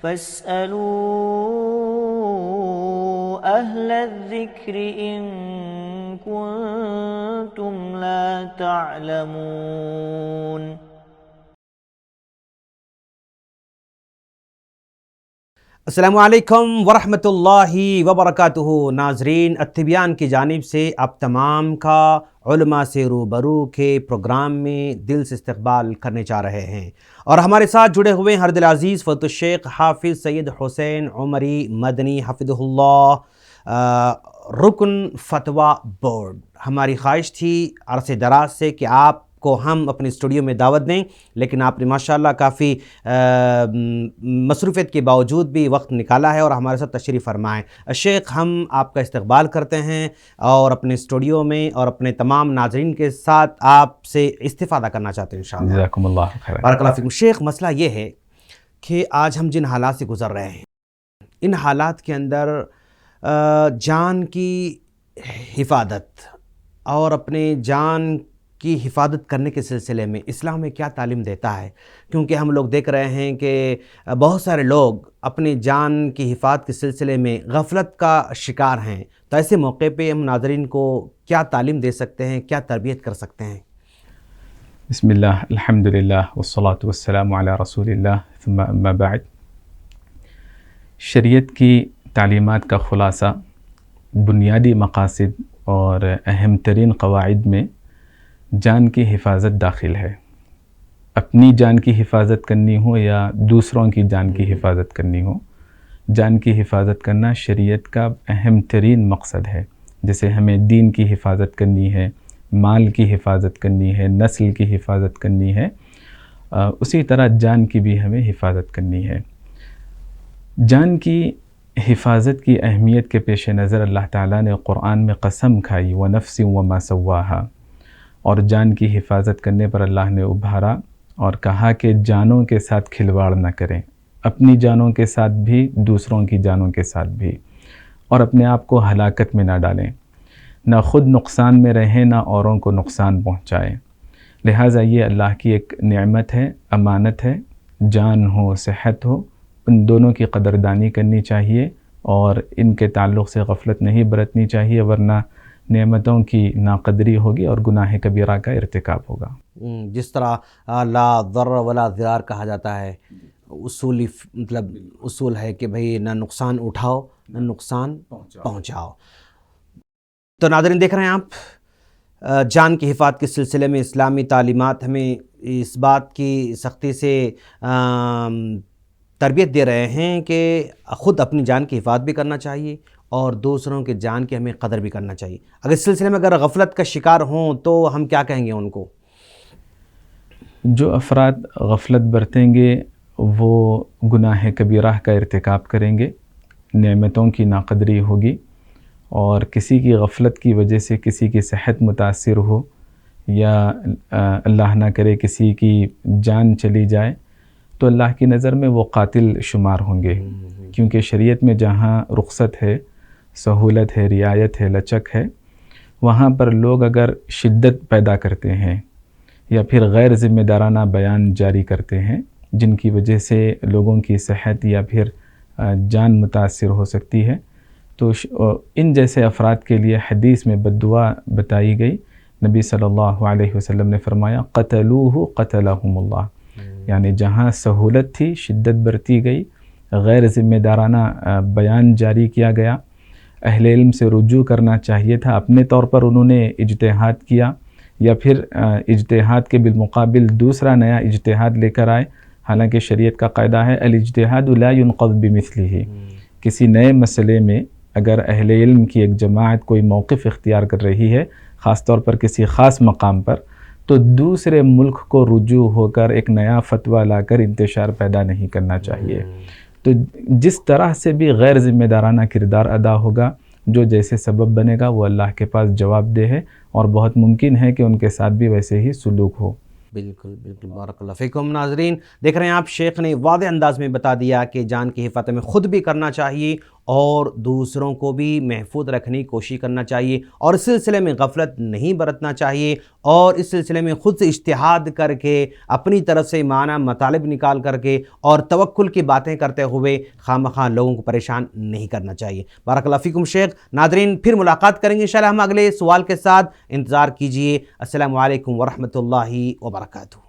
فاسألوا أهل الذكر إن كنتم لا تعلمون۔ السلام علیکم ورحمۃ اللہ وبرکاتہ۔ ناظرین، التبیان کی جانب سے آپ تمام کا علماء سے روبرو کے پروگرام میں دل سے استقبال کرنے چاہ رہے ہیں، اور ہمارے ساتھ جڑے ہوئے ہر دل عزیز فضیلۃ الشیخ حافظ سید حسین عمری مدنی حفظہ اللہ، رکن فتویٰ بورڈ۔ ہماری خواہش تھی عرصے دراز سے کہ آپ کو ہم اپنے اسٹوڈیو میں دعوت دیں، لیکن آپ نے ماشاءاللہ کافی مصروفیت کے باوجود بھی وقت نکالا ہے اور ہمارے ساتھ تشریف فرمائیں۔ شیخ، ہم آپ کا استقبال کرتے ہیں اور اپنے اسٹوڈیو میں اور اپنے تمام ناظرین کے ساتھ آپ سے استفادہ کرنا چاہتے ہیں انشاءاللہ۔ جزاکم اللہ خیر۔ بارک اللہ فیکم۔ شیخ، مسئلہ یہ ہے کہ آج ہم جن حالات سے گزر رہے ہیں، ان حالات کے اندر جان کی حفاظت اور اپنے جان کی حفاظت کرنے کے سلسلے میں اسلام میں کیا تعلیم دیتا ہے؟ کیونکہ ہم لوگ دیکھ رہے ہیں کہ بہت سارے لوگ اپنی جان کی حفاظت کے سلسلے میں غفلت کا شکار ہیں، تو ایسے موقع پہ ہم ناظرین کو کیا تعلیم دے سکتے ہیں، کیا تربیت کر سکتے ہیں؟ بسم اللہ، الحمدللہ والصلاة والسلام علی رسول اللہ، ثم اما بعد۔ شریعت کی تعلیمات کا خلاصہ بنیادی مقاصد اور اہم ترین قواعد میں جان کی حفاظت داخل ہے۔ اپنی جان کی حفاظت کرنی ہو یا دوسروں کی جان کی حفاظت کرنی ہو، جان کی حفاظت کرنا شریعت کا اہم ترین مقصد ہے۔ جیسے ہمیں دین کی حفاظت کرنی ہے، مال کی حفاظت کرنی ہے، نسل کی حفاظت کرنی ہے، اسی طرح جان کی بھی ہمیں حفاظت کرنی ہے۔ جان کی حفاظت کی اہمیت کے پیش نظر اللہ تعالیٰ نے قرآن میں قسم کھائی، وَنَفْسٍ وَمَا سَوَّاهَا، اور جان کی حفاظت کرنے پر اللہ نے ابھارا اور کہا کہ جانوں کے ساتھ کھلواڑ نہ کریں، اپنی جانوں کے ساتھ بھی، دوسروں کی جانوں کے ساتھ بھی، اور اپنے آپ کو ہلاکت میں نہ ڈالیں، نہ خود نقصان میں رہیں نہ اوروں کو نقصان پہنچائیں۔ لہٰذا یہ اللہ کی ایک نعمت ہے، امانت ہے، جان ہو، صحت ہو، ان دونوں کی قدردانی کرنی چاہیے اور ان کے تعلق سے غفلت نہیں برتنی چاہیے، ورنہ نعمتوں کی ناقدری ہوگی اور گناہ کبیرہ کا ارتکاب ہوگا۔ جس طرح لا ضرر ولا ضرار کہا جاتا ہے، اصول ہے کہ بھئی نہ نقصان اٹھاؤ نہ نقصان پہنچاؤ۔ تو ناظرین، دیکھ رہے ہیں آپ جان کی حفاظت کے سلسلے میں اسلامی تعلیمات ہمیں اس بات کی سختی سے تربیت دے رہے ہیں کہ خود اپنی جان کی حفاظت بھی کرنا چاہیے اور دوسروں کے جان کی ہمیں قدر بھی کرنا چاہیے۔ اگر اس سلسلے میں اگر غفلت کا شکار ہوں تو ہم کیا کہیں گے ان کو؟ جو افراد غفلت برتیں گے وہ گناہ کبیرہ کا ارتکاب کریں گے، نعمتوں کی ناقدری ہوگی، اور کسی کی غفلت کی وجہ سے کسی کی صحت متاثر ہو یا اللہ نہ کرے کسی کی جان چلی جائے تو اللہ کی نظر میں وہ قاتل شمار ہوں گے، کیونکہ شریعت میں جہاں رخصت ہے، سہولت ہے، رعایت ہے، لچک ہے، وہاں پر لوگ اگر شدت پیدا کرتے ہیں یا پھر غیر ذمہ دارانہ بیان جاری کرتے ہیں جن کی وجہ سے لوگوں کی صحت یا پھر جان متاثر ہو سکتی ہے، تو ان جیسے افراد کے لیے حدیث میں بد دعا بتائی گئی۔ نبی صلی اللہ علیہ وسلم نے فرمایا قتلوہ قتلہم اللہ، یعنی جہاں سہولت تھی شدت برتی گئی، غیر ذمہ دارانہ بیان جاری کیا گیا، اہل علم سے رجوع کرنا چاہیے تھا، اپنے طور پر انہوں نے اجتہاد کیا یا پھر اجتہاد کے بالمقابل دوسرا نیا اجتہاد لے کر آئے، حالانکہ شریعت کا قاعدہ ہے الاجتہاد لا ينقض بمثلہ۔ کسی نئے مسئلے میں اگر اہل علم کی ایک جماعت کوئی موقف اختیار کر رہی ہے، خاص طور پر کسی خاص مقام پر، تو دوسرے ملک کو رجوع ہو کر ایک نیا فتویٰ لا کر انتشار پیدا نہیں کرنا چاہیے۔ تو جس طرح سے بھی غیر ذمہ دارانہ کردار ادا ہوگا، جو جیسے سبب بنے گا وہ اللہ کے پاس جواب دہ ہے، اور بہت ممکن ہے کہ ان کے ساتھ بھی ویسے ہی سلوک ہو۔ بالکل بالکل، بارک اللہ فیکم۔ ناظرین، دیکھ رہے ہیں آپ، شیخ نے واضح انداز میں بتا دیا کہ جان کی حفاظت میں خود بھی کرنا چاہیے اور دوسروں کو بھی محفوظ رکھنے کی کوشش کرنا چاہیے، اور اس سلسلے میں غفلت نہیں برتنا چاہیے، اور اس سلسلے میں خود سے اجتہاد کر کے اپنی طرف سے معنی مطالب نکال کر کے اور توکل کی باتیں کرتے ہوئے خواہ لوگوں کو پریشان نہیں کرنا چاہیے۔ بارک اللہ فیکم شیخ۔ ناظرین پھر ملاقات کریں گے انشاءاللہ ہم اگلے سوال کے ساتھ، انتظار کیجئے۔ السلام علیکم ورحمۃ اللہ وبرکاتہ۔